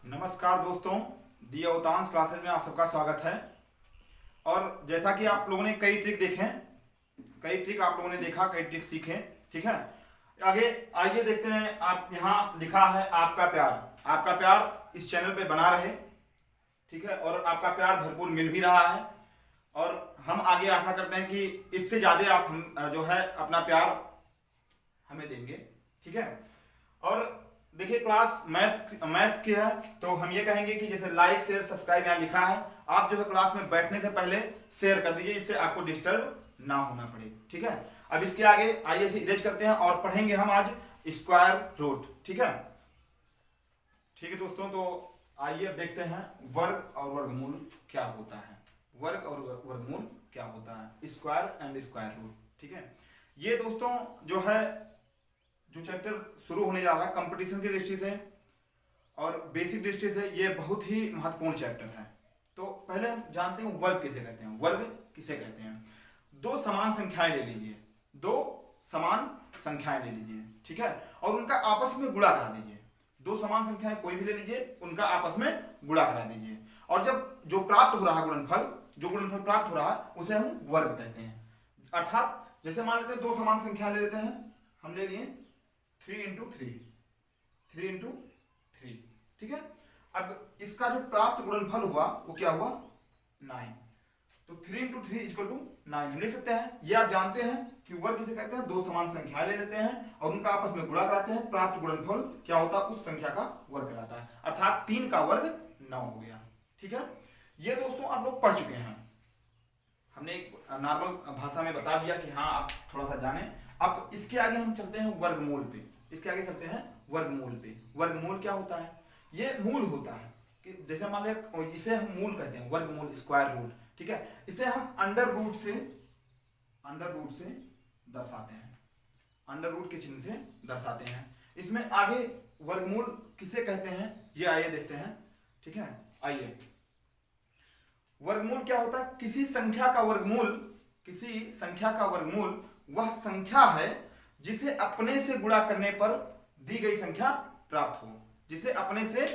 नमस्कार दोस्तों, दी अवतांश क्लासेज में आप सबका स्वागत है। और जैसा कि आप लोगों ने कई ट्रिक देखे, कई ट्रिक आप लोगों ने देखा, कई ट्रिक सीखे, ठीक है। आगे आइए देखते हैं। आप यहाँ लिखा है आपका प्यार, आपका प्यार इस चैनल पे बना रहे, ठीक है, और आपका प्यार भरपूर मिल भी रहा है। और हम आगे आशा करते हैं कि इससे ज़्यादा आप हम जो है अपना प्यार हमें देंगे, ठीक है। और देखिए क्लास मैथ्स की है, तो हम ये कहेंगे कि जैसे लाइक शेयर सब्सक्राइब यहाँ लिखा है, आप जो है क्लास में बैठने से पहले शेयर कर दीजिए, इससे आपको डिस्टर्ब ना होना पड़े, ठीक है। अब इसके आगे आइए इसे इरेज करते हैं और पढ़ेंगे हम आज स्क्वायर रूट, ठीक है। ठीक है दोस्तों, तो आइए अब देखते हैं वर्ग और वर्गमूल क्या होता है। वर्ग और वर्गमूल क्या होता है, स्क्वायर एंड स्क्वायर रूट, ठीक है। ये दोस्तों जो है जो चैप्टर शुरू होने जा रहा है कंपटीशन की दृष्टि से और बेसिक दृष्टि से, ये बहुत ही महत्वपूर्ण चैप्टर है। तो पहले हम जानते हैं वर्ग किसे कहते हैं। वर्ग किसे कहते हैं, दो समान संख्याएं ले लीजिए, दो समान संख्याएं ले लीजिए, ठीक है, और उनका आपस में गुणा करा दीजिए। दो समान संख्याएं कोई भी ले लीजिए, उनका आपस में गुणा करा दीजिए, और जब जो प्राप्त हो रहा है गुणनफल, जो गुणनफल प्राप्त हो रहा है उसे हम वर्ग कहते हैं। अर्थात जैसे मान लेते हैं दो समान संख्याएं ले लेते हैं, हम ले लिए 3 इंटू 3, ठीक है। अब इसका जो प्राप्त गुणनफल हुआ वो क्या हुआ, 9। तो 3 इंटू 3 इक्वल टू 9 हम लिख सकते हैं। ये आप जानते हैं कि वर्ग किसे कहते हैं, दो समान संख्याएं ले लेते हैं और उनका आपस में गुणा कराते हैं, प्राप्त गुणनफल क्या होता है, उस संख्या का वर्ग कहलाता है। अर्थात 3 का वर्ग 9 हो गया, ठीक है। ये दोस्तों आप लोग पढ़ चुके हैं, हमने एक नॉर्मल भाषा में बता दिया कि हाँ आप थोड़ा सा जाने। अब इसके आगे हम चलते हैं वर्गमूल पे, इसके आगे चलते हैं वर्गमूल पे। वर्गमूल क्या होता है, ये मूल होता है कि जैसे मान लिया, इसे हम मूल कहते हैं, वर्गमूल स्क्वायर रूट, ठीक है। इसे हम अंडर रूट से दर्शाते हैं, अंडर रूट के चिन्ह से दर्शाते हैं। इसमें आगे वर्गमूल किसे कहते हैं ये आइए देखते हैं, ठीक है। आइए, वर्गमूल क्या होता है, किसी संख्या का वर्गमूल, किसी संख्या का वर्गमूल वह संख्या है जिसे अपने से गुणा करने पर दी गई संख्या प्राप्त हो, जिसे अपने से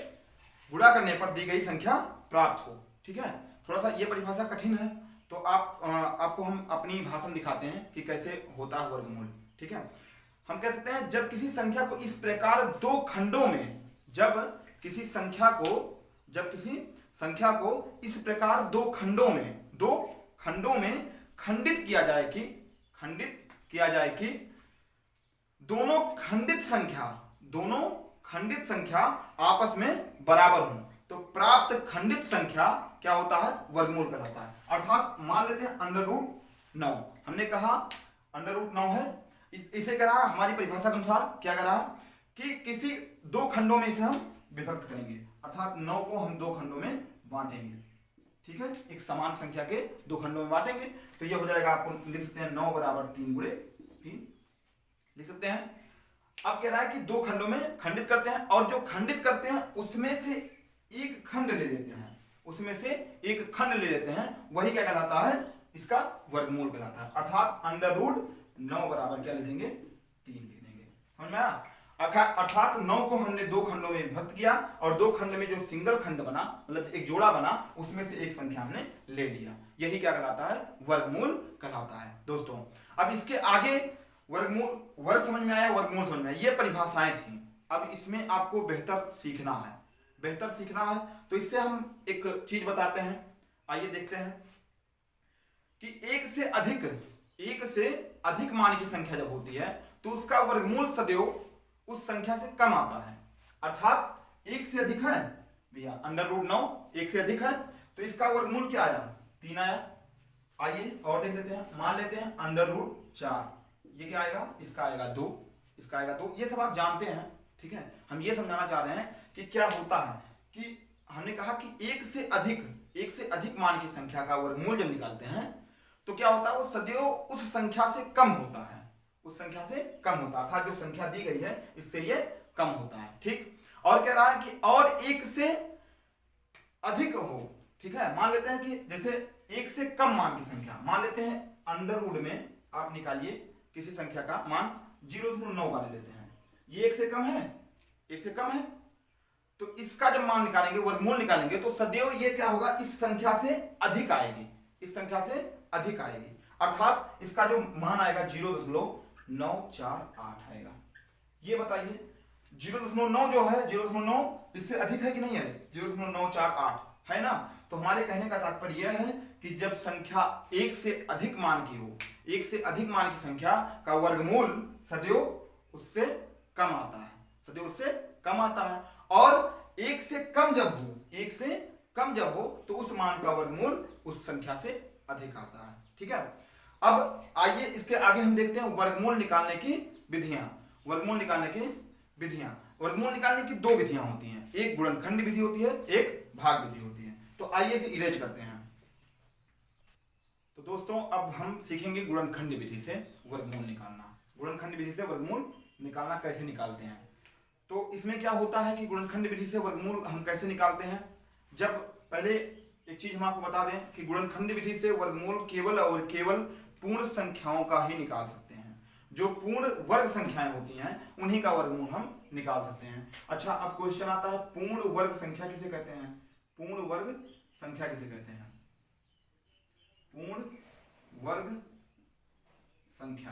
गुणा करने पर दी गई संख्या प्राप्त हो, ठीक है। थोड़ा सा ये परिभाषा कठिन है, तो आपको हम अपनी भाषा में दिखाते हैं कि कैसे होता है वर्गमूल, ठीक है। हम कह सकते हैं जब किसी संख्या को इस प्रकार दो खंडों में, जब किसी संख्या को इस प्रकार दो खंडों में खंडित किया जाए कि दोनों खंडित संख्या आपस में बराबर हों, तो प्राप्त खंडित संख्या क्या होता है, वर्गमूल कहलाता है। अर्थात मान लेते हैं अंडर रूट 9, हमने कहा अंडर रूट 9 है, इसे कह रहा है हमारी परिभाषा के अनुसार, क्या कह रहा है कि किसी दो खंडों में इसे हम विभक्त करेंगे, अर्थात 9 को हम दो खंडों में बांटेंगे, ठीक है। एक समान संख्या के दो खंडों में बांटेंगे, तो ये हो जाएगा, आपको लिख सकते हैं 9 बराबर 3 गुणे 3 लिख सकते हैं। अब कह रहा है कि दो खंडों में खंडित करते हैं, और जो खंडित करते हैं उसमें से एक खंड ले लेते हैं, वही क्या कहलाता है, इसका वर्गमूल कहलाता है। अर्थात अंडर रूट 9 बराबर क्या लिख देंगे, 3 लिख देंगे, समझ में आया। अर्थात 9 को हमने दो खंडों में विभक्त किया, और दो खंड में जो सिंगल खंड बना, मतलब एक जोड़ा बना, उसमें से एक संख्या हमने ले लिया, यही क्या कहलाता है, वर्गमूल कहलाता है दोस्तों। अब इसके आगे वर्ग समझ में आया, वर्गमूल समझ में आया, ये परिभाषाएं थी। अब इसमें आपको बेहतर सीखना है, तो इससे हम एक चीज बताते हैं। आइए देखते हैं कि एक से अधिक मान की संख्या जब होती है तो उसका वर्गमूल सदैव उस संख्या से कम आता है। अर्थात एक से अधिक है भैया, अंडर रूट 9 एक से अधिक है, तो इसका वर्गमूल क्या आया, 3 आया। आइए और देख लेते हैं, मान लेते हैं अंडर रूट 4, ये क्या आएगा, इसका आएगा 2, इसका आएगा 2, ये सब आप जानते हैं, ठीक है। हम ये समझाना चाह रहे हैं कि क्या होता है कि हमने कहा कि एक से अधिक मान की संख्या का वर्गमूल जब निकालते हैं तो क्या होता है, वो सदैव उस संख्या से कम होता है, अर्थात जो संख्या दी गई है इससे ये कम होता है, ठीक। और कह रहा है कि और एक से अधिक हो, ठीक है। मान लेते हैं कि जैसे एक से कम मान की संख्या, मान लेते हैं अंडर रूट में आप निकालिए किसी संख्या का मान 0.9 का ले लेते हैं, ये एक से कम है, तो इसका जब मान निकालेंगे, वर्गमूल निकालेंगे, तो सदैव ये क्या होगा, इस संख्या से अधिक आएगी, इस संख्या से अधिक आएगी, अर्थात इसका जो मान आएगा 0.948 आएगा। ये बताइए 0.9 जो है, 0.9 इससे अधिक है कि नहीं है, 0.948 है ना। तो हमारे कहने का तात्पर्य यह है कि जब संख्या एक से अधिक मान की हो, एक से अधिक मान की संख्या का वर्गमूल सदैव उससे कम आता है, सदैव उससे कम आता है। और एक से कम जब हो, एक से कम जब हो, तो उस मान का वर्गमूल उस संख्या से अधिक आता है। ठीक है, अब आइए इसके आगे हम देखते हैं वर्गमूल निकालने की विधियां। वर्गमूल निकालने की विधियां, वर्गमूल निकालने की दो विधियां होती हैं, एक गुणनखंड विधि होती है, एक भाग विधि होती है। तो आइए इसे इरेज करते हैं। तो दोस्तों अब हम सीखेंगे गुणनखंड विधि से वर्गमूल निकालना। गुणनखंड विधि से वर्गमूल निकालना कैसे निकालते हैं। तो इसमें क्या होता है कि गुणनखंड विधि से वर्गमूल हम कैसे निकालते हैं। जब पहले एक चीज हम आपको बता दें कि गुणनखंड विधि से वर्गमूल केवल और केवल पूर्ण संख्याओं का ही निकाल सकते हैं। जो पूर्ण वर्ग संख्याएं होती हैं उन्हीं का वर्गमूल हम निकाल सकते हैं। अच्छा, अब क्वेश्चन आता है पूर्ण वर्ग संख्या किसे कहते हैं, पूर्ण वर्ग संख्या किसे कहते हैं। पूर्ण वर्ग संख्या,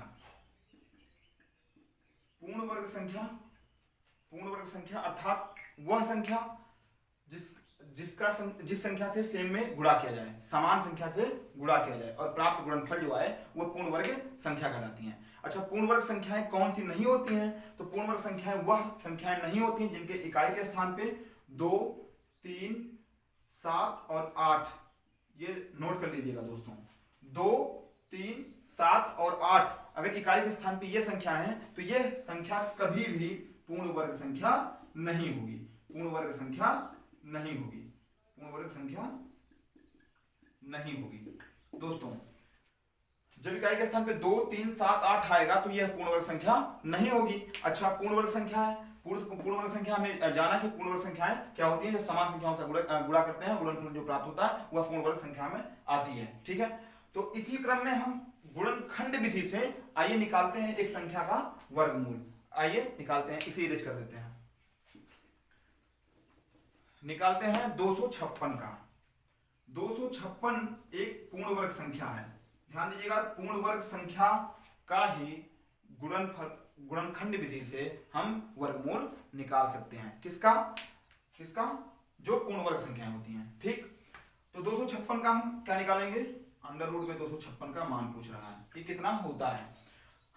पूर्ण वर्ग संख्या, पूर्ण वर्ग संख्या अर्थात वह संख्या जिस संख्या से सेम में गुणा किया जाए, समान संख्या से गुणा किया जाए और प्राप्त गुणनफल जो है वो पूर्ण वर्ग संख्या कहलाती हैं। अच्छा, पूर्ण वर्ग संख्याएं कौन सी नहीं होती हैं। तो पूर्ण वर्ग संख्याएं वह संख्याएं नहीं होती हैं जिनके इकाई के स्थान पे 2, 3, 7 और 8, ये नोट कर लीजिएगा दोस्तों, 2, 3, 7 और 8 अगर इकाई के स्थान पे ये संख्या है तो ये संख्या कभी भी पूर्ण वर्ग संख्या नहीं होगी, पूर्ण वर्ग संख्या नहीं होगी, पूर्ण वर्ग संख्या नहीं होगी। दोस्तों जब इकाई के स्थान पे 2, 3, 7, 8 आएगा तो यह पूर्ण वर्ग संख्या नहीं होगी। अच्छा, पूर्ण वर्ग संख्या है, पूर्ण वर्ग संख्या हमें जाना कि पूर्ण वर्ग संख्याएं क्या होती है, जो समान संख्याओं से गुणा करते हैं, गुणनफल जो प्राप्त होता है वह पूर्ण वर्ग संख्या में आती है। ठीक है, तो इसी क्रम में हम गुणनखंड विधि से आइए निकालते हैं एक संख्या का वर्गमूल। आइए निकालते हैं, इसे इरेज कर देते हैं। निकालते हैं 256 का। 256 एक पूर्ण वर्ग संख्या है। ध्यान दीजिएगा, पूर्ण वर्ग संख्या का ही गुणनखंड विधि से हम वर्गमूल निकाल सकते हैं। किसका, किसका, जो पूर्ण वर्ग संख्याएं होती हैं। ठीक, तो 256 का हम क्या निकालेंगे, अंडर रूट में 256 का मान पूछ रहा है कि कितना होता है।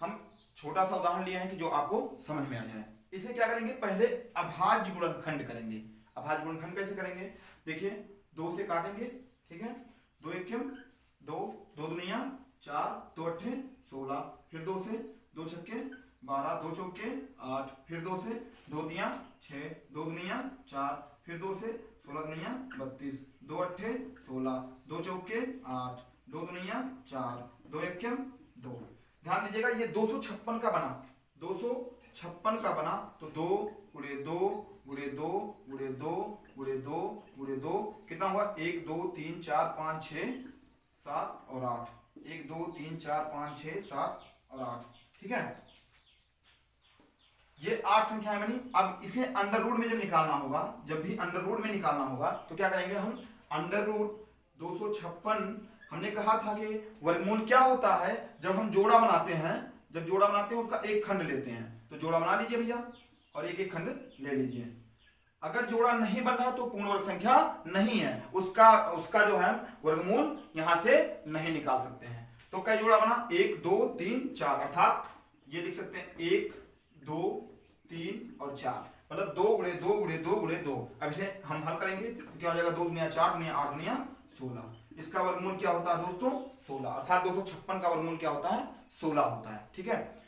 हम छोटा सा उदाहरण लिए हैं कि जो आपको समझ में आ जाए। इसे क्या करेंगे, पहले अभाज्य गुणनखंड करेंगे। अभाज्य गुणनखंड कैसे करेंगे, देखिए 2 से काटेंगे, ठीक है, 2 एकम 2, 2 दुनिया 4, 2 अट्ठे 16, फिर 2 से 2 छक्के 12, 2 चौके 8, फिर 2 से 2 दिया 6, 2 दुनिया 4, फिर 2 से 16 दुनिया 32, 2 अट्ठे 16, 2 चौके 8, 2 दुनिया 4, 2 एकम 2। ध्यान दीजिएगा ये 256 का बना, 256 का बना तो 2 गुणे 2 गुणे 2 गुणे 2 गुणे 2 गुणे 2 कितना हुआ, 1 2 3 4 5 6 7 और 8, 1 2 3 4 5 6 7 और 8। ठीक है, ये 8 संख्याएं बनी। अब इसे अंडर रूट में जब निकालना होगा, जब भी अंडर रूट में निकालना होगा तो क्या करेंगे हम, अंडर रूट 256, हमने कहा था कि वर्गमूल क्या होता है, जब हम जोड़ा बनाते हैं, जब जोड़ा बनाते हैं उसका एक खंड लेते हैं। तो जोड़ा बना लीजिए भैया और एक एक खंड ले लीजिए। अगर जोड़ा नहीं बन रहा तो पूर्ण वर्ग संख्या नहीं है, उसका जो है वर्गमूल यहां से नहीं निकाल सकते हैं। तो क्या जोड़ा बना, 1 2 3 4, अर्थात ये लिख सकते हैं 1 2 3 और 4, मतलब 2 गुणे 2 गुणे 2 गुणे 2। अब इसे हम हल करेंगे तो क्या हो जाएगा, 2 गुणिया 4 गुणिया 8 गुणिया 16। इसका वर्गमूल क्या होता है दोस्तों, 16, अर्थात 256 का वर्गमूल क्या होता है, 16 होता है। ठीक है,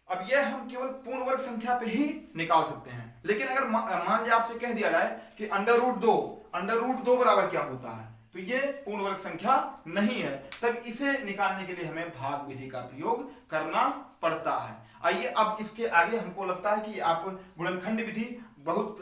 अब यह हम केवल पूर्ण वर्ग संख्या पे ही निकाल सकते हैं। लेकिन अगर मान लिया आपसे कह दिया जाए कि अंडर रूट 2 बराबर क्या होता है, तो ये पूर्ण वर्ग संख्या नहीं है, तब इसे निकालने के लिए हमें भाग विधि का प्रयोग करना पड़ता है। आइए अब इसके आगे हमको लगता है कि आप गुणनखंड विधि बहुत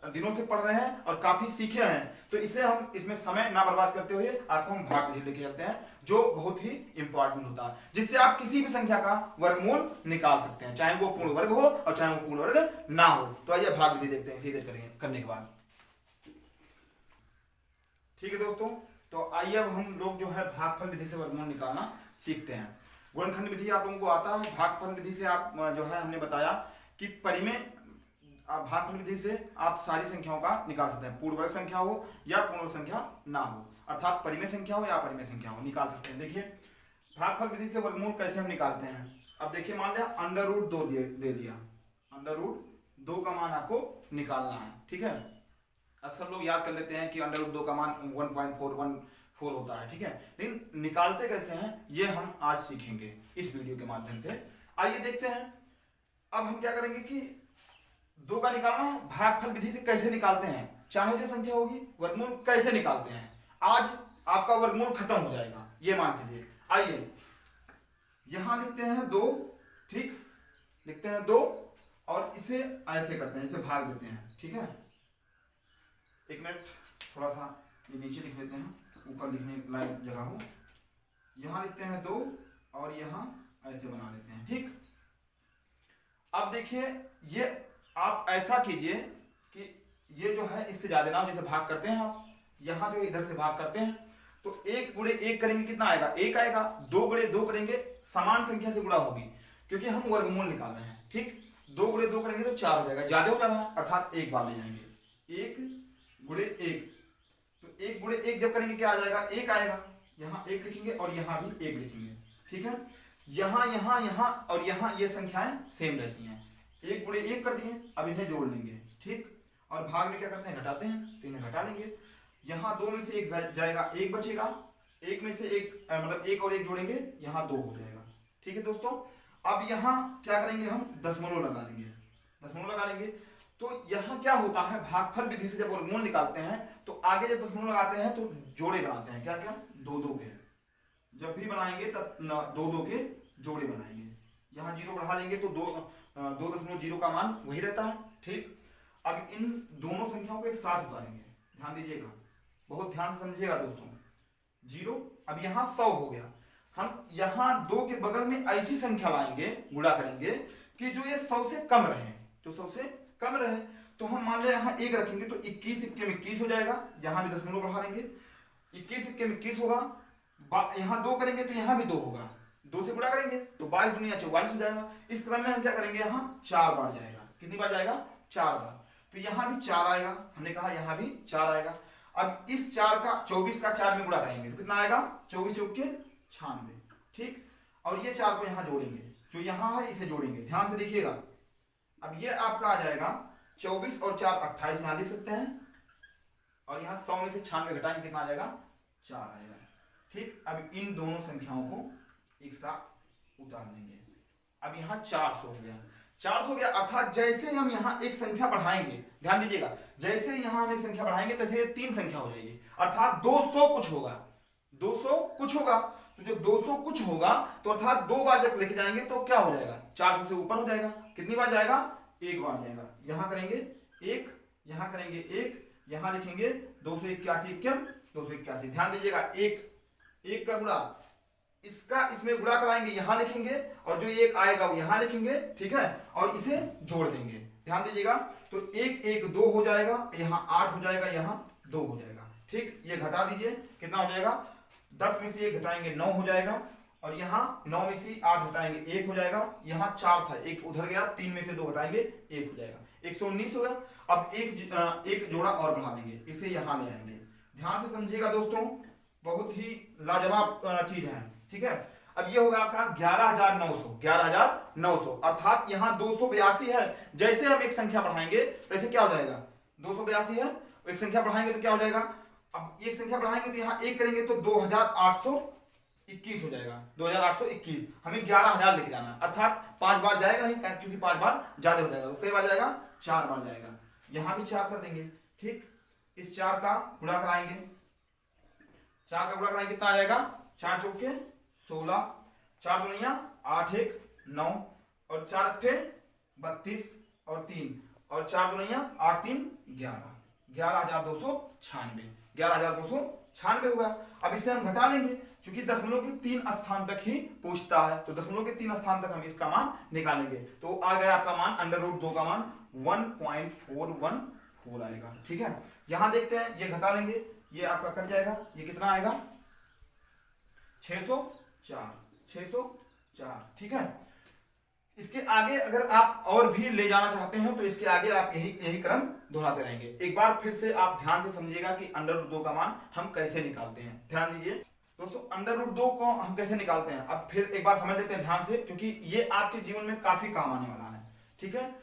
दिनों से पढ़ रहे हैं और काफी सीखे हैं, तो इसे हम इसमें समय ना बर्बाद करते हुए आपको हम भाग विधि लेके चलते हैं, जो बहुत ही इंपॉर्टेंट होता है, जिससे आप किसी भी संख्या का वर्गमूल निकाल सकते हैं, चाहे वो पूर्ण वर्ग हो और चाहे वो पूर्ण वर्ग ना हो। तो आइए भाग विधि देखते हैं सीधे करेंगे करने के बाद। ठीक है दोस्तों, तो आइए अब हम लोग जो है भागफल विधि से वर्गमूल निकालना सीखते हैं। गुणनखंड विधि आप लोगों को आता है, भागफल विधि से आप जो है हमने बताया कि परिमेय भागफल विधि से आप सारी संख्याओं का निकाल सकते हैं, पूर्ण वर्ग संख्या हो या पूर्ण संख्या ना हो, अर्थात परिमेय संख्या हो या अपरिमेय संख्या हो, निकाल सकते हैं। देखिए भागफल विधि से वर्गमूल कैसे हम निकालते हैं। अब देखिए मान लिया अंडर रूट 2 दे दिया, अंडर रूट 2 का मान आपको निकालना है। ठीक है, अक्सर लोग याद कर लेते हैं कि अंडर रूट 2 का मान 1.414 होता है। ठीक है, लेकिन निकालते कैसे हैं ये हम आज सीखेंगे इस वीडियो के माध्यम से। आइए देखते हैं। अब हम क्या करेंगे कि 2 का निकालना है, भागफल विधि से कैसे निकालते हैं, चाहे जो संख्या होगी वर्गमूल कैसे निकालते हैं। आज आपका वर्गमूल खत्म हो जाएगा, ये मान लीजिए। आइए यहां लिखते हैं 2, ठीक, लिखते हैं 2 और इसे ऐसे करते हैं, इसे भाग देते हैं। ठीक है, एक मिनट, थोड़ा सा ये नीचे लिख लेते हैं, ऊपर लिखने लायक जगह हो। यहां लिखते हैं 2 और यहां ऐसे बना लेते हैं। ठीक, अब देखिए ये आप ऐसा कीजिए कि ये जो है इससे ज्यादा ना हो, जैसे भाग करते हैं आप, यहां जो इधर से भाग करते हैं तो 1 गुणे 1 करेंगे कितना आएगा, 1 आएगा। 2 गुणे 2 करेंगे समान संख्या से गुणा होगी, क्योंकि हम वर्गमूल निकाल रहे हैं। ठीक, 2 गुणे 2 करेंगे तो 4 हो जाएगा, ज्यादा हो जा रहा है अर्थात 1 बार ले जाएंगे। 1 गुणे 1, तो 1 गुणे 1 जब करेंगे क्या आ जाएगा, 1 आएगा। यहाँ 1 लिखेंगे और यहाँ भी 1 लिखेंगे। ठीक है, यहाँ यहाँ यहाँ और यहाँ ये संख्याएं सेम रहती हैं। 1 गुणे 1 कर दिए, अब इन्हें जोड़ लेंगे। ठीक, और भाग में क्या करते हैं, घटाते हैं, तो इन्हें घटा लेंगे। यहाँ 2 में से 1 जाएगा, 1 बचेगा, 1 में से 1 मतलब 1 और 1 जोड़ेंगे, यहाँ 2 हो जाएगा। ठीक है दोस्तों, अब यहाँ क्या करेंगे, हम दशमलव लगा लेंगे, दशमलव लगा लेंगे। तो यहाँ क्या होता है, भागफल विधि से जब वर्गमूल निकालते हैं तो आगे जब दशमलव लगाते हैं तो जोड़े बनाते हैं, क्या क्या, 2-2 के। जब भी बनाएंगे तब 2-2 के जोड़े बनाएंगे। यहाँ 0 बढ़ा लेंगे तो 2.0 का मान वही रहता है। ठीक, अब इन दोनों संख्याओं को एक साथ उतारेंगे, ध्यान दीजिएगा, बहुत ध्यान से समझिएगा दोस्तों। 0, अब यहाँ 100 हो गया। हम यहाँ 2 के बगल में ऐसी संख्या लाएंगे, गुणा करेंगे कि जो ये 100 से कम रहे, जो 100 से कम रहे। तो हम मान लें यहाँ 1 रखेंगे तो 21 1 में 21 हो जाएगा, यहाँ भी दशमलव बढ़ा लेंगे, 21 1 में 21 होगा। यहाँ 2 करेंगे तो यहाँ भी 2 होगा, 2 से गुणा करेंगे तो 22 दुनिया 44 हो जाएगा। इस क्रम में हम क्या करेंगे, यहाँ 4 बार जाएगा, कितनी बार जाएगा, 4 बार। तो यहाँ भी 4 आएगा, हमने कहा यहाँ भी 4 आएगा। अब इस 4 का 24 का 4 में गुणा करेंगे तो कितना आएगा, 24 चौके 96। ठीक, और ये 4 को यहाँ जोड़ेंगे, जो यहाँ है इसे जोड़ेंगे, ध्यान से देखिएगा। अब ये आपका आ जाएगा 24 और 4 28, यहाँ लिख सकते हैं, और यहाँ 100 में से 96 घटाएंगे कितना आ जाएगा, 4 आएगा। ठीक, अब इन दोनों संख्याओं को एक साथ उतार देंगे। अब यहाँ 400 हो गया, 400 हो गया, अर्थात जैसे हम यहाँ एक संख्या बढ़ाएंगे, ध्यान दीजिएगा, जैसे यहाँ हम एक संख्या बढ़ाएंगे तैसे 3 संख्या हो जाएगी, अर्थात 200 कुछ होगा, 200 कुछ होगा। तो जब 200 कुछ होगा तो अर्थात 2 बार जब लेके जाएंगे तो क्या हो जाएगा, 400 से ऊपर हो जाएगा। कितनी बार जाएगा, 1 बार जाएगा। यहाँ करेंगे 1, यहाँ करेंगे 1, यहाँ लिखेंगे 281 281। ध्यान दीजिएगा, 1 का गुणा इसका इसमें गुणा कराएंगे, यहाँ लिखेंगे, और जो 1 आएगा वो यहाँ लिखेंगे। ठीक है, और इसे जोड़ देंगे, ध्यान दीजिएगा। तो 1 1 2 हो जाएगा, यहाँ 8 हो जाएगा, यहाँ 2 हो जाएगा। ठीक, ये घटा दीजिए, कितना हो जाएगा, 10 में से 1 घटाएंगे 9 हो जाएगा, और यहाँ 9 में से 8 घटाएंगे 1 हो जाएगा। यहाँ 4 था, 1 उधर गया, 3 में से 2 घटाएंगे 1 हो जाएगा, 119 हो गया। अब एक जोड़ा और बढ़ा देंगे, इसे यहाँ ले आएंगे। ध्यान से समझिएगा दोस्तों, बहुत ही लाजवाब चीज है। ठीक है, अब ये होगा आपका 11,900, अर्थात यहाँ 282 है। जैसे हम एक संख्या बढ़ाएंगे तैसे क्या हो जाएगा, 282 है, एक संख्या बढ़ाएंगे तो क्या हो जाएगा, अब एक संख्या बढ़ाएंगे तो यहाँ 1 करेंगे तो 2821 हो जाएगा, 2821। हमें 11,000 लेके जाना है, अर्थात 5 बार जाएगा नहीं, क्योंकि 5 बार ज्यादा हो जाएगा, तो कई बार जाएगा, 4 बार जाएगा। यहाँ भी 4 कर देंगे। ठीक, इस 4 का गुणा कराएंगे, 4 का गुणा कराएंगे कितना आ जाएगा, 4 चौके 16, 4 दुनिया 8 1 9, और 4 अट्ठे 32 और 3, और 4 दुनिया 8 3 11,296, 11,296 होगा। अब इसे हम घटा लेंगे, क्योंकि दशमलव के 3 स्थान तक ही पूछता है, तो दशमलव के 3 स्थान तक हम इसका मान निकालेंगे। तो आ गया आपका मान √2 का मान 1.414 आएगा। ठीक है, यहां देखते हैं, ये घटा लेंगे, ये आपका कट जाएगा, ये कितना आएगा 604। ठीक है, इसके आगे अगर आप और भी ले जाना चाहते हैं तो इसके आगे आप यही क्रम दोहराते रहेंगे। एक बार फिर से आप ध्यान से समझिएगा कि √2 का मान हम कैसे निकालते हैं। ध्यान दीजिए दोस्तों, √2 को हम कैसे निकालते हैं, अब फिर एक बार समझ लेते हैं ध्यान से, क्योंकि ये आपके जीवन में काफी काम आने वाला है। ठीक है,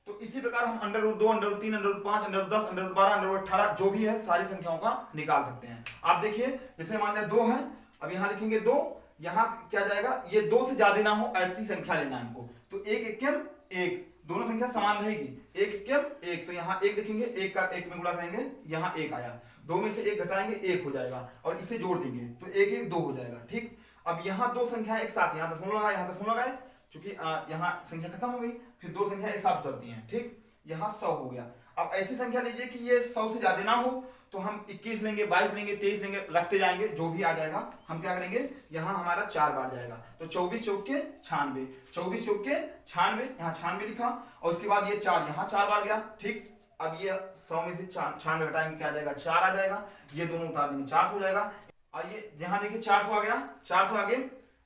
तो इसी प्रकार हम √2, √3, √5, √10, √12, √18 जो भी है सारी संख्याओं का निकाल सकते हैं। आप देखिए, जैसे मान लिया 2 है, अब यहां लिखेंगे 2, यहां क्या जाएगा, ये 2 से ज्यादा ना हो ऐसी संख्या लेना है हमको। तो 1 एकम 1, दोनों संख्या समान रहेगी, 1 एकम 1, तो यहाँ 1 लिखेंगे, 1 का 1 में गुणा करेंगे, यहाँ 1 आया, 2 में से 1 घटाएंगे 1 हो जाएगा, और इसे जोड़ देंगे तो 1 1 2 हो जाएगा। ठीक, अब यहाँ 2 संख्या एक साथ, यहाँ दशमलव लगाए, यहाँ दशमलव लगाए, चूंकि यहाँ संख्या खत्म हो गई, फिर 2 संख्या एक साथ उतरती हैं। ठीक, यहाँ 100 हो गया। अब ऐसी संख्या लीजिए कि ये 100 से ज्यादा ना हो, तो हम 21 लेंगे, 22 लेंगे, 23 लेंगे, रखते जाएंगे, जो भी आ जाएगा हम क्या करेंगे, यहाँ हमारा 4 बार जाएगा, तो 24 चौके 96, 24 चौके 96, यहाँ 96 लिखा, और उसके बाद ये 4 यहाँ 4 बार गया। ठीक, अब ये 100 में से 96 घटाएंगे, क्या आ जाएगा, 4 आ जाएगा, ये दोनों उतार देंगे, 400 हो जाएगा। और ये यहाँ देखिए 400 आ गया, 400 आगे,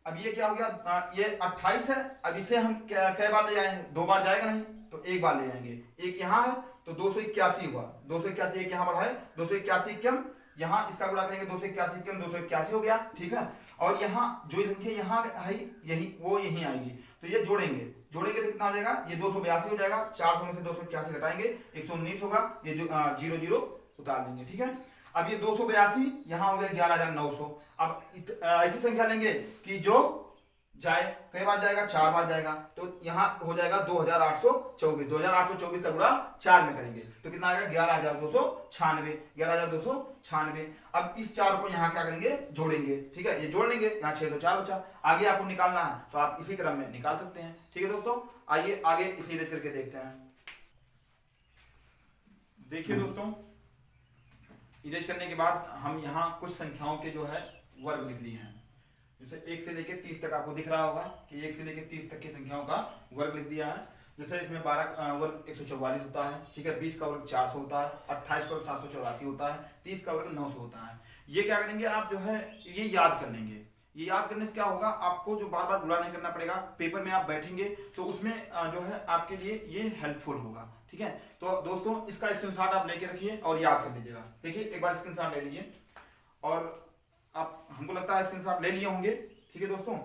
अब ये क्या हो गया, ये 28 है, अब इसे हम कै बार ले जाएंगे, 2 बार जाएगा नहीं, तो 1 बार ले जाएंगे, 1 यहाँ है, तो 281 हुआ, 281 एक यहाँ बढ़ा है, 281 कम, यहाँ इसका गुणा करेंगे, 281 कम 281 हो गया। ठीक है, और यहाँ जो संख्या यहाँ है यही वो यही आएगी, तो ये जोड़ेंगे तो कितना हो जाएगा, ये 282 हो जाएगा, 400 में से 281 घटाएंगे 119 होगा, ये जो 0 0 उतार लेंगे। ठीक है, अब ये 282 यहाँ हो गया 11,900। अब ऐसी संख्या लेंगे कि जो जाए, कई बार जाएगा, 4 बार जाएगा, तो यहाँ हो जाएगा 2,824, 2,824 का गुणा 4 में करेंगे तो कितना आएगा, 11,296, 11,296। अब इस 4 को यहाँ क्या करेंगे, जोड़ेंगे। ठीक है, ये जोड़ लेंगे, यहाँ 6 तो 4 बचा, आगे आपको निकालना है तो आप इसी क्रम में निकाल सकते हैं। ठीक है दोस्तों, आइए आगे इसे इरेज करके देखते हैं। देखिए दोस्तों, इरेज करने के बाद हम यहाँ कुछ संख्याओं के जो है वर्ग लिख लिए हैं, जैसे 1 से लेकर 30 तक आपको दिख रहा होगा कि 1 से लेकर 30 तक की संख्याओं का वर्ग लिख दिया है। जैसे इसमें 12 वर्ग 144 होता है। ठीक है, 20 का वर्ग 400 होता है, 28 का वर्ग 784 होता है, 30 का वर्ग 900 होता है। ये क्या करेंगे आप, जो है ये याद कर लेंगे। ये याद करने से क्या होगा, आपको जो बार बार गुणा नहीं करना पड़ेगा, पेपर में आप बैठेंगे तो उसमें जो है आपके लिए ये हेल्पफुल होगा। ठीक है, तो दोस्तों इसका स्क्रीनशॉट आप लेके रखिए और याद कर लीजिएगा। देखिए एक बार स्क्रीनशॉट ले लीजिए, और आप हमको लगता है स्क्रीनशॉट ले लिए होंगे। ठीक है दोस्तों,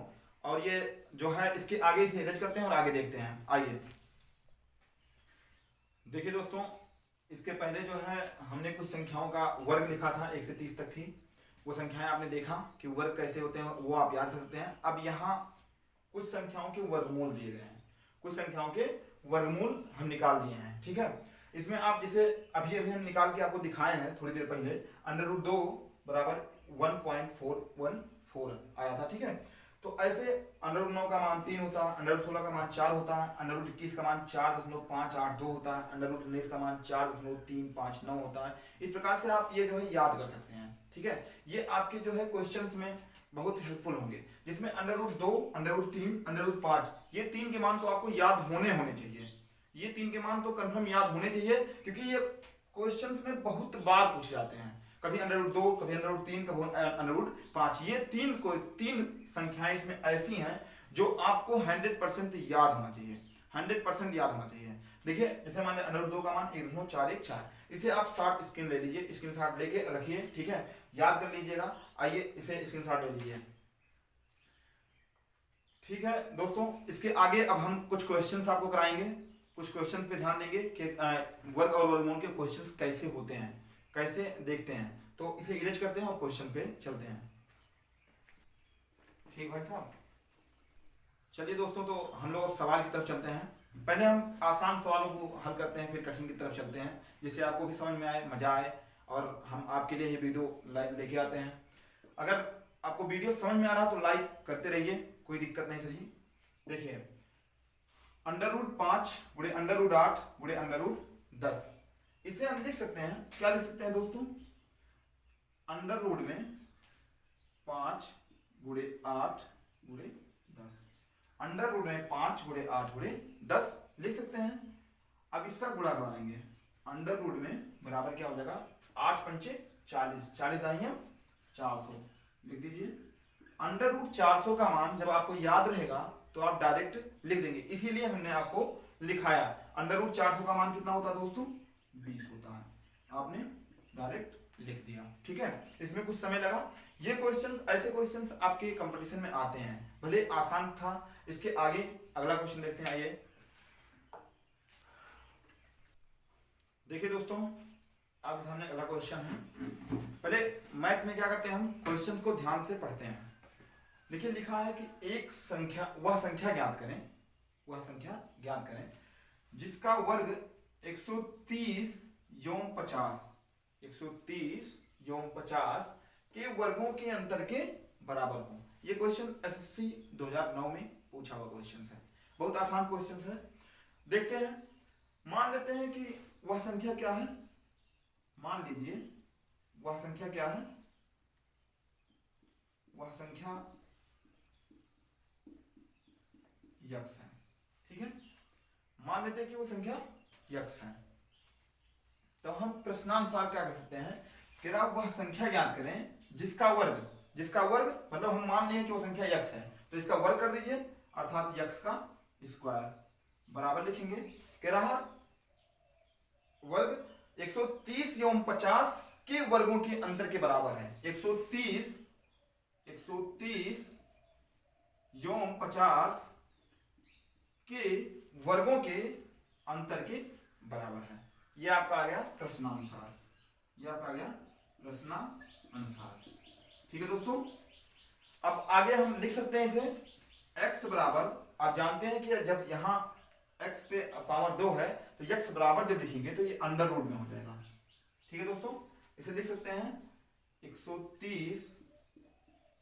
और ये जो है इसके आगे से इरेज करते हैं और आगे देखते हैं। आइए देखिए दोस्तों, इसके पहले जो है हमने कुछ संख्याओं का वर्ग लिखा था, 1 से 30 तक थी, वो संख्याएं आपने देखा कि वर्ग कैसे होते हैं, वो आप याद कर सकते हैं। अब यहाँ कुछ संख्याओं के वर्गमूल दिए गए हैं, कुछ संख्याओं के वर्गमूल हम निकाल दिए हैं। ठीक है, इसमें आप जैसे अभी हम निकाल के आपको दिखाए हैं थोड़ी देर पहले, √2 बराबर 1.414 आया था। ठीक है, तो ऐसे √9 का मान 3 होता है, √16 का मान 4 होता है, √21 का मान 4.582 होता है, √19 का मान 4.359 होता है। इस प्रकार से आप ये जो है याद कर सकते हैं। ठीक है, ये आपके जो है क्वेश्चंस में बहुत हेल्पफुल होंगे, जिसमें √2, √3, √5 ये 3 के मान तो आपको याद होने चाहिए। ये 3 के मान तो कंफर्म याद होने चाहिए, क्योंकि ये क्वेश्चंस में बहुत बार पूछे जाते हैं, कभी √2, कभी √3, कभी √5। ये 3 संख्याएं इसमें ऐसी हैं जो आपको 100% याद होना चाहिए, 100% याद होना चाहिए। देखिए जैसे मान लीजिए √2 का मान 1.414, इसे आप शॉर्ट स्क्रीन ले लीजिए, स्क्रीनशॉट लेके रखिए। ठीक है, याद कर लीजिएगा। आइए इसे स्क्रीनशॉट ले लीजिए। ठीक है दोस्तों, इसके आगे अब हम कुछ क्वेश्चंस आपको कराएंगे, कुछ क्वेश्चन पे ध्यान देंगे कि वर्ग और वर्गमूल के क्वेश्चंस कैसे होते हैं, कैसे देखते हैं। तो इसे इरेज करते हैं और क्वेश्चन पे चलते हैं। ठीक भाई साहब, चलिए दोस्तों, तो हम लोग सवाल की तरफ चलते हैं। पहले हम आसान सवालों को हल करते हैं, फिर कठिन की तरफ चलते हैं, जिससे आपको भी समझ में आए, मजा आए, और हम आपके लिए ये वीडियो लाइव लेके आते हैं। अगर आपको वीडियो समझ में आ रहा है तो लाइक करते रहिए, कोई दिक्कत नहीं सही। देखिए √5 गुणे √8 गुणे √10, इसे हम लिख सकते हैं, क्या लिख सकते हैं दोस्तों, अंडर रूट में 5 गुणे 8 गुणे 10, अंडर रूट में 5 गुणे 8 गुणे 10 लिख सकते हैं। अब इसका गुणा कराएंगे, अंडर रूट में बराबर क्या हो जाएगा, 8 पंचे 40, 40 आएंगे 400, लिख दीजिए। अंडर रूट 400 का मान जब आपको याद रहेगा तो आप डायरेक्ट लिख देंगे, इसीलिए हमने आपको लिखाया। अंडर रूट 400 का मान कितना होता है दोस्तों, 20 होता है, आपने डायरेक्ट लिख दिया। ठीक है, इसमें कुछ समय लगा। ये क्वेश्चंस, ऐसे क्वेश्चंस आपके कंपटीशन में आते हैं, भले आसान था। इसके आगे अगला क्वेश्चन देखते हैं। आइए देखिए दोस्तों, आपके सामने अगला क्वेश्चन है। पहले मैथ में क्या करते हैं, हम क्वेश्चन को ध्यान से पढ़ते हैं। देखिए लिखा है कि एक संख्या, वह संख्या ज्ञात करें, वह संख्या ज्ञात करें जिसका वर्ग 130 यों 50, 130 यों 50 के वर्गों के अंतर के बराबर हो। ये क्वेश्चन एसएससी 2009 में पूछा हुआ क्वेश्चन है, बहुत आसान क्वेश्चन है। देखते हैं, मान लेते हैं कि वह संख्या क्या है, मान लीजिए वह संख्या क्या है, वह संख्या यक्स है। ठीक है, मान लेते हैं कि वो संख्या यक्स है, तो हम प्रश्नानुसार क्या कर सकते हैं कि वह संख्या ज्ञात करें जिसका वर्ग, जिसका वर्ग मतलब हम मान लिए कि वो संख्या यक्स है, तो इसका वर्ग कर दीजिए, अर्थात यक्स का स्क्वायर बराबर लिखेंगे कह रहा वर्ग 130 यों 50 के वर्गों के अंतर के बराबर है। 130 यों 50 के वर्गों के अंतर के बराबर है। यह आपका आ गया प्रश्नानुसार, यह आपका आ गया प्रश्नानुसार। ठीक है दोस्तों, अब आगे हम लिख सकते हैं इसे x बराबर, आप जानते हैं कि जब यहाँ x पे पावर 2 है तो x बराबर जब लिखेंगे तो ये अंडर रूट में हो जाएगा। ठीक है दोस्तों, इसे लिख सकते हैं 130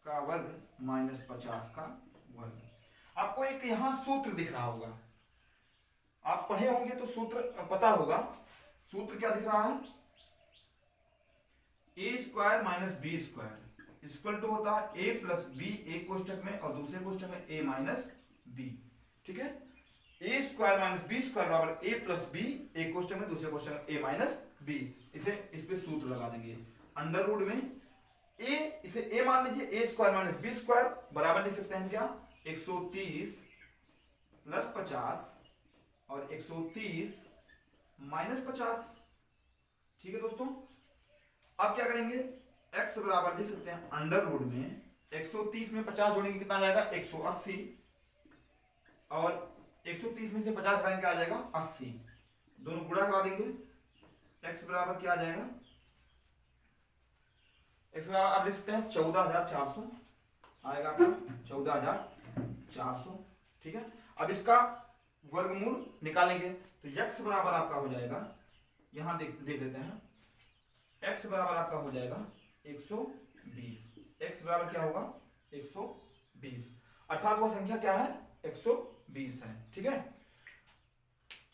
का वर्ग माइनस 50 का वर्ग। आपको एक यहाँ सूत्र दिख रहा होगा, आप पढ़े होंगे तो सूत्र पता होगा। सूत्र क्या दिख रहा है, ए square minus B square equal to होता है ए प्लस बी, एक कोष्टक में और दूसरे कोष्टक में ए माइनस बी। ठीक है, ए स्क्वायर माइनस बी स्क्वायर बराबर ए प्लस बी, एक कोष्टक में दूसरे कोष्टक में ए माइनस बी। इसे इस पे सूत्र लगा देंगे, अंडर रूट में ए, इसे ए मान लीजिए, ए स्क्वायर माइनस बी स्क्वायर बराबर लिख सकते हैं क्या, 130 प्लस 50 और 130 माइनस 50। ठीक है दोस्तों, अब क्या करेंगे, x बराबर लिख सकते हैं अंडर रूट में 130 में 50 जोड़ेंगे कितना आ जाएगा 180, और 130 में से 50 घटाएंगे क्या आ जाएगा 80, दोनों गुणा करा देंगे। x बराबर क्या आ जाएगा, x बराबर आप लिख सकते हैं 14,400 आएगा आपका 14,400। ठीक है, अब इसका वर्गमूल निकालेंगे तो x बराबर आपका हो जाएगा, यहां देख देते हैं, x बराबर आपका हो जाएगा 120। x बराबर क्या होगा 120, अर्थात वो संख्या क्या है 120 है। ठीक है,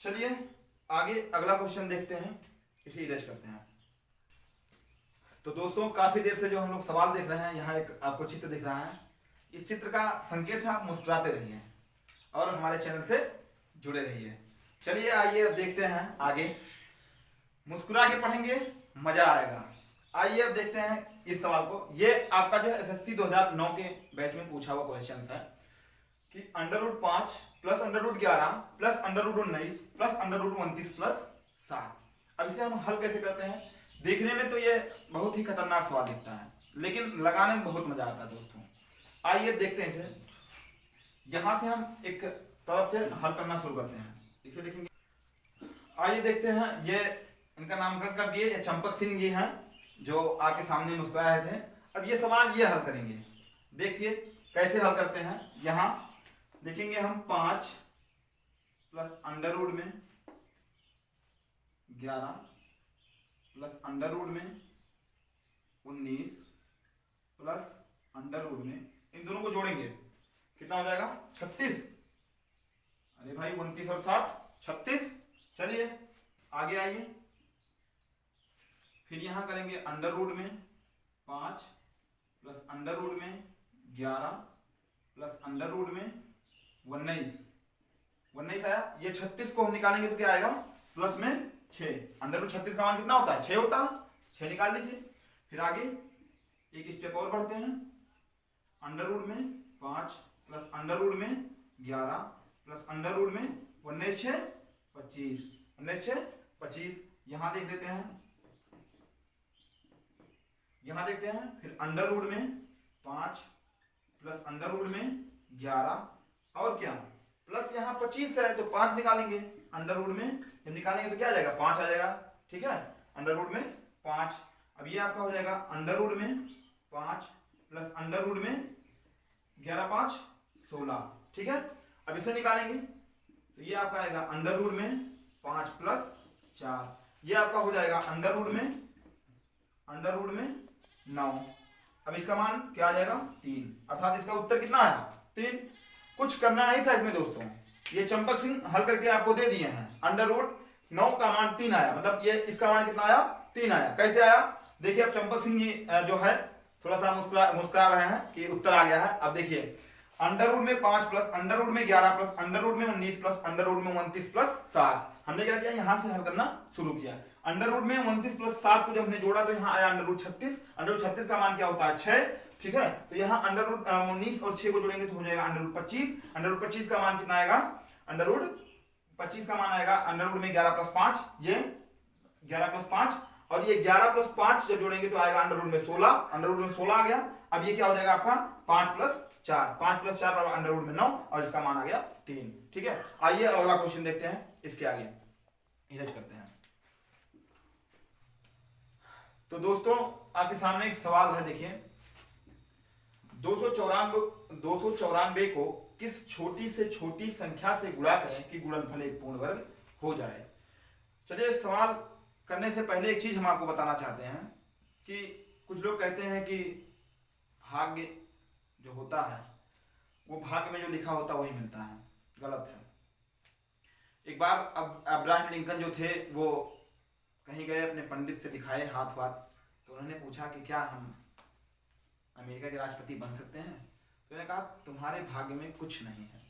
चलिए आगे अगला क्वेश्चन देखते हैं, इसे इरेज करते हैं। तो दोस्तों काफी देर से जो हम लोग सवाल देख रहे हैं, यहाँ एक आपको चित्र दिख रहा है, इस चित्र का संकेत है मुस्कुराते रहिए और हमारे चैनल से जुड़े रहिए। चलिए आइए अब देखते हैं आगे, मुस्कुरा के पढ़ेंगे मजा आएगा। आइए अब देखते हैं इस सवाल को। ये आपका जो है एसएससी 2009 के बैच में पूछा हुआ क्वेश्चन है कि under root 5 plus under root 11 plus under root 19 plus under root 29 plus 7। अब इसे हम हल कैसे करते हैं, देखने में तो ये बहुत ही खतरनाक सवाल दिखता है, लेकिन लगाने में बहुत मजा आता है दोस्तों। आइए देखते हैं इसे, यहां से हम एक तरफ से हल करना शुरू करते हैं। इसे लिखेंगे, आइए देखते हैं, ये इनका नामकरण कर दिए, ये चंपक सिंह जी हैं जो आपके सामने मुस्कुराए थे। अब ये सवाल ये हल करेंगे, देखिए कैसे हल करते हैं। यहां लिखेंगे हम 5 प्लस अंडर रूट में 11 प्लस अंडर रूट में 19 प्लस अंडर रूट में, इन दोनों को जोड़ेंगे कितना हो जाएगा 36। अरे भाई 29 और 7 36। चलिए आगे आइए, फिर यहाँ करेंगे अंडर रूट में 5 प्लस अंडर रूट में 11 प्लस अंडर रूट में 19 आया। ये 36 को हम निकालेंगे तो क्या आएगा, प्लस में 6। अंडर रूट 36 का मान कितना होता है, 6 होता है, 6 निकाल लीजिए। फिर आगे एक स्टेप और बढ़ते हैं, अंडर रूट में 5 प्लस अंडर रूट में 11 प्लस अंडर रूट में 19 6 25, 19 6 25। यहां देख लेते हैं, यहां देखते हैं। फिर अंडर रूट में 5 प्लस अंडर रूट में 11 और क्या प्लस यहाँ 25 है तो 5 निकालेंगे। अंडर रूट में जब निकालेंगे तो क्या आ जाएगा, 5 आ जाएगा। ठीक है, अंडर रूट में 5। अब ये आपका हो जाएगा अंडर रूट में 5 प्लस अंडर रूट में 11 5 16। ठीक है, अब इसे निकालेंगे तो ये आपका आएगा अंडर रूट में 5 प्लस 4, ये आपका हो जाएगा अंडर रूट में 9। अब इसका मान क्या आ जाएगा, 3, अर्थात इसका उत्तर कितना आया, 3। कुछ करना नहीं था इसमें दोस्तों, ये चंपक सिंह हल करके आपको दे दिए हैं। अंडर रूट 9 का मान 3 आया, मतलब ये इसका मान कितना आया, 3 आया। कैसे आया देखिए, अब चंपक सिंह जी जो है थोड़ा सा मुस्कुरा रहे हैं कि उत्तर आ गया है। अब देखिए अंडर रूट में 5 प्लस अंडर रूट में 11 प्लस अंडर रूट में 19 प्लस अंडर रूट में 29 प्लस 7। हमने क्या किया, यहां से हल करना शुरू किया। अंडर रूट में 29 प्लस 7 को जब हमने जोड़ा तो यहाँ आया अंडर रूट 36। अंडर रूट 36 का मान क्या होता है, 6। ठीक है, तो यहाँ अंडर रूट 19 और 6 को जोड़ेंगे तो हो जाएगा अंडर रूट 25। अंडर रूट 25 का मान कितना आएगा, अंडर रूट 25 का मान आएगा अंडर रूट में 11 प्लस 5, ये 11 प्लस 5, और ये 11 प्लस 5 जब जोड़ेंगे तो आएगा अंडर रूट में 16। अंडर रूट में 16 आ गया। अब ये क्या हो जाएगा आपका 5 प्लस 4, 5 प्लस 4 बराबर अंडर रूट में 9, और इसका मान आ गया 3। ठीक है, आइए अगला क्वेश्चन देखते हैं, इसके आगे इरेज करते हैं। तो दोस्तों आपके सामने एक सवाल है, देखिए 294 को किस छोटी से छोटी संख्या से गुणा करें कि गुणनफल एक पूर्ण वर्ग हो जाए। चलिए, सवाल करने से पहले एक चीज हम आपको बताना चाहते हैं कि कुछ लोग कहते हैं कि भाग्य जो होता है वो भाग्य में जो लिखा होता है वही मिलता है। गलत है। एक बार अब अब्राहम लिंकन जो थे वो कहीं गए, अपने पंडित से दिखाए हाथ वाथ, तो उन्होंने पूछा कि क्या हम अमेरिका के राष्ट्रपति बन सकते हैं। तो उन्होंने कहा तुम्हारे भाग्य में कुछ नहीं है।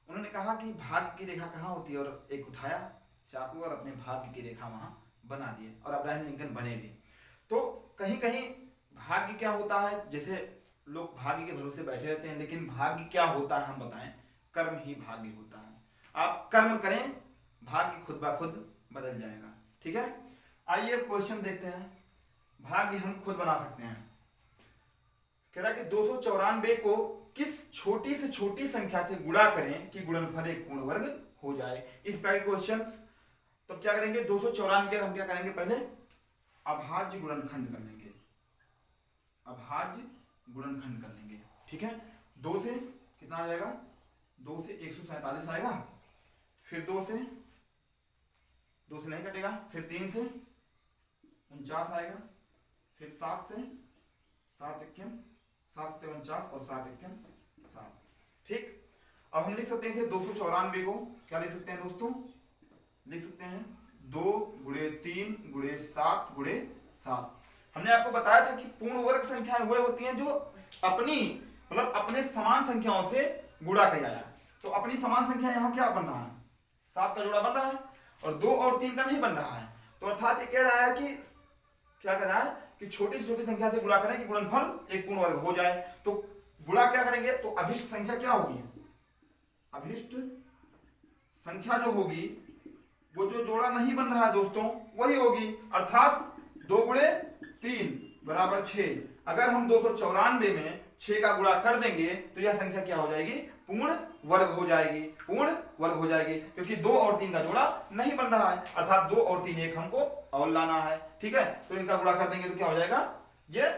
उन्होंने कहा कि भाग्य की रेखा कहाँ होती है, और एक उठाया चाकू और अपने भाग्य की रेखा वहां बना दिए, और अब्राहम लिंकन बने भी। तो कहीं कहीं भाग्य क्या होता है, जैसे लोग भाग्य के भरोसे बैठे रहते हैं, लेकिन भाग्य क्या होता है हम बताएं, कर्म ही भाग्य होता है। आप कर्म करें, भाग्य खुद ब खुद बदल जाएगा। ठीक है, आइए क्वेश्चन देखते हैं। भाग्य हम खुद बना सकते हैं। कह रहा है कि 294 को किस छोटी से छोटी संख्या से गुणा करें कि गुणनफल एक पूर्ण वर्ग हो जाए। इस प्रकार के क्वेश्चन तो क्या करेंगे, 294 हम क्या करेंगे, पहले अभाज्य गुणनखंड कर लेंगे, अभाज्य गुणनखंड कर लेंगे। ठीक है, 2 से कितना आ जाएगा, 2 से 147 आएगा, फिर 2 से नहीं कटेगा, फिर 3 से 49 आएगा, फिर 7 से 7 51, 7 से 49 और 7 51 7। ठीक, अब हम लिख सकते हैं 294 को क्या लिख सकते हैं दोस्तों, लिख सकते हैं 2 गुणे 3 गुणे 7 गुणे 7। हमने आपको बताया था कि पूर्ण वर्ग संख्याएं वह होती हैं जो अपनी मतलब अपने समान संख्याओं से गुणा किया जाए। तो अपनी समान संख्या यहाँ क्या बन रहा है, 7 का जोड़ा बन रहा है, और 2 और 3 का नहीं बन रहा है। तो अर्थात ये कह रहा है कि क्या कह रहा है कि छोटी से छोटी संख्या से गुणा करें कि गुणनफल एक पूर्ण वर्ग हो जाए। तो गुणा क्या करेंगे, तो अभिष्ट संख्या क्या होगी, अभिष्ट संख्या जो होगी वो जो जोड़ा नहीं बन रहा है दोस्तों वही होगी, अर्थात 2 गुणे 3 बराबर 6। अगर हम 294 में 6 का गुणा कर देंगे तो यह संख्या क्या हो जाएगी, पूर्ण वर्ग हो जाएगी, पूर्ण वर्ग हो जाएगी, क्योंकि 2 और 3 का जोड़ा नहीं बन रहा है, अर्थात 2 और 3 एक हमको और लाना है। ठीक है, तो इनका गुणा कर देंगे तो क्या हो जाएगा, ये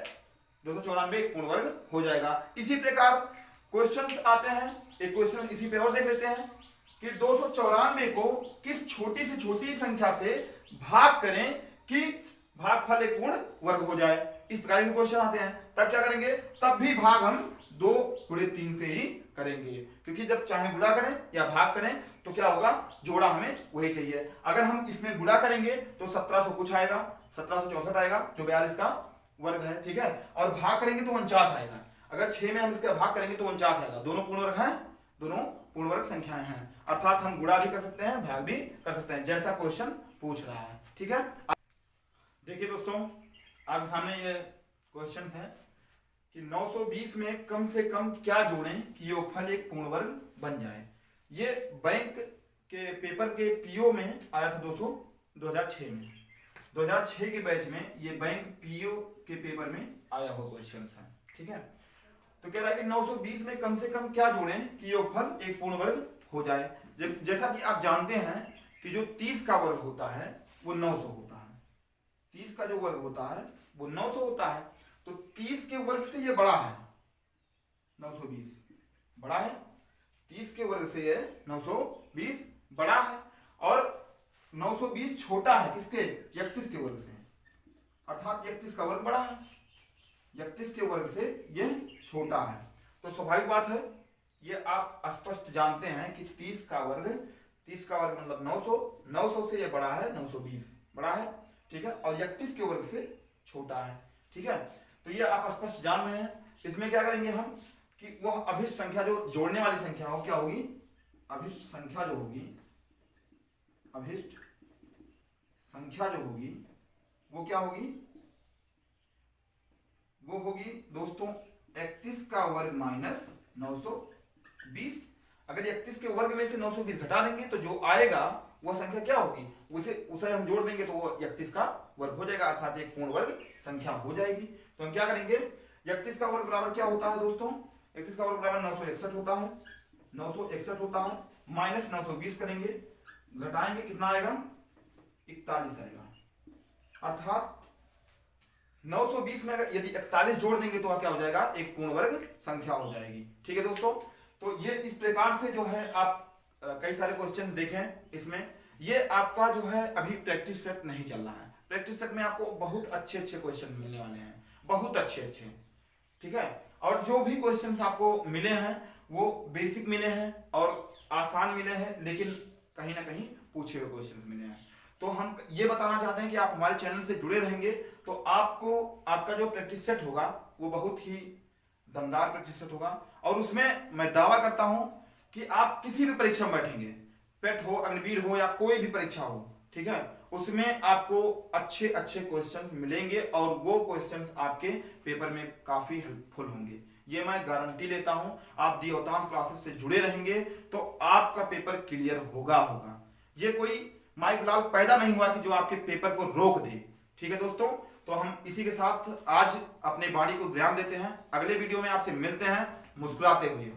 294 पूर्ण वर्ग हो जाएगा। इसी प्रकार क्वेश्चन आते हैं, एक क्वेश्चन इसी पे और देख लेते हैं कि 294 को किस छोटी से छोटी संख्या से भाग करें कि भागफल एक पूर्ण वर्ग हो जाए। इस प्रकार के क्वेश्चन आते हैं, तब क्या करेंगे, तब भी भाग हम 2 गुणे 3 से ही करेंगे, क्योंकि जब चाहे गुणा करें या भाग करें तो क्या होगा, जोड़ा हमें वही चाहिए। अगर हम इसमें गुणा करेंगे तो 1700 कुछ आएगा, 1764 आएगा जो 42 का वर्ग है, ठीक है। और भाग करेंगे तो 49 आएगा। अगर 6 में हम इसका भाग करेंगे तो 49 आएगा। दोनों पूर्ण वर्ग हैं, दोनों पूर्ण वर्ग संख्याएं हैं, अर्थात हम गुणा भी कर सकते हैं, भाग भी कर सकते हैं, जैसा क्वेश्चन पूछ रहा है, ठीक है। देखिए दोस्तों, आपके सामने ये क्वेश्चन है कि 920 में कम से कम क्या जोड़ें कि योगफल एक पूर्ण वर्ग बन जाए। ये बैंक के पेपर के पीओ में आया था दोस्तों 2006 में, 2006 के बैच में ये बैंक पीओ के पेपर में आया हुआ क्वेश्चन है, ठीक है। तो कह रहा है कि 920 में कम से कम क्या जोड़ें कि योगफल एक पूर्ण वर्ग हो जाए। जैसा कि आप जानते हैं कि जो 30 का वर्ग होता है वो 900 होता है, 30 का जो वर्ग होता है वो 900 होता है। तो 30 के वर्ग से ये बड़ा है, 920 बड़ा है, 30 के वर्ग से ये 920 बड़ा है, और 920 छोटा है किसके, 31 के वर्ग से, अर्थात 31 का वर्ग बड़ा है, 31 के वर्ग से ये छोटा है। तो स्वाभाविक बात है, ये आप स्पष्ट जानते हैं कि 30 का वर्ग मतलब 900 से ये बड़ा है, 920 बड़ा है, ठीक है, और 31 के वर्ग से छोटा है, ठीक है। तो ये आप स्पष्ट जान रहे हैं। इसमें क्या करेंगे हम कि वह अभिष्ट संख्या जो जोड़ने वाली संख्या हो क्या होगी, अभिष्ट संख्या जो होगी, अभिष्ट संख्या जो होगी वो क्या होगी, वो होगी दोस्तों 31 का वर्ग माइनस 920। अगर 31 के वर्ग में से 920 घटा देंगे तो जो आएगा वह संख्या क्या होगी, उसे हम जोड़ देंगे तो वो 31 का वर्ग हो जाएगा, अर्थात एक पूर्ण वर्ग संख्या हो जाएगी। तो हम क्या करेंगे, 31 का वर्ग बराबर क्या होता है दोस्तों, 31 का वर्ग बराबर 961 होता है, 961 होता है, माइनस 920 करेंगे, घटाएंगे कितना आएगा, 41 आएगा, अर्थात 920 में यदि 41 जोड़ देंगे तो क्या हो जाएगा, एक पूर्ण वर्ग संख्या हो जाएगी, ठीक है दोस्तों। तो ये इस प्रकार से जो है आप कई सारे क्वेश्चन देखें इसमें। ये आपका जो है अभी प्रैक्टिस सेट नहीं चल रहा है, प्रैक्टिस सेट में आपको बहुत अच्छे क्वेश्चन मिलने वाले हैं, बहुत अच्छे, ठीक है। और जो भी क्वेश्चंस आपको मिले हैं वो बेसिक मिले हैं और आसान मिले हैं, लेकिन कहीं ना कहीं पूछे हुए क्वेश्चंस मिले हैं। तो हम ये बताना चाहते हैं कि आप हमारे चैनल से जुड़े रहेंगे तो आपको आपका जो प्रैक्टिस सेट होगा वो बहुत ही दमदार प्रैक्टिस सेट होगा, और उसमें मैं दावा करता हूं कि आप किसी भी परीक्षा में बैठेंगे, पेट हो, अग्निवीर हो या कोई भी परीक्षा हो, ठीक है, उसमें आपको अच्छे क्वेश्चंस मिलेंगे और वो क्वेश्चंस आपके पेपर में काफी हेल्पफुल होंगे, ये मैं गारंटी लेता हूं। आप दी अवतांश क्लासेस से जुड़े रहेंगे तो आपका पेपर क्लियर होगा। ये कोई माइक लाल पैदा नहीं हुआ कि जो आपके पेपर को रोक दे, ठीक है दोस्तों। तो हम इसी के साथ आज अपने वाणी को विराम देते हैं, अगले वीडियो में आपसे मिलते हैं मुस्कुराते हुए।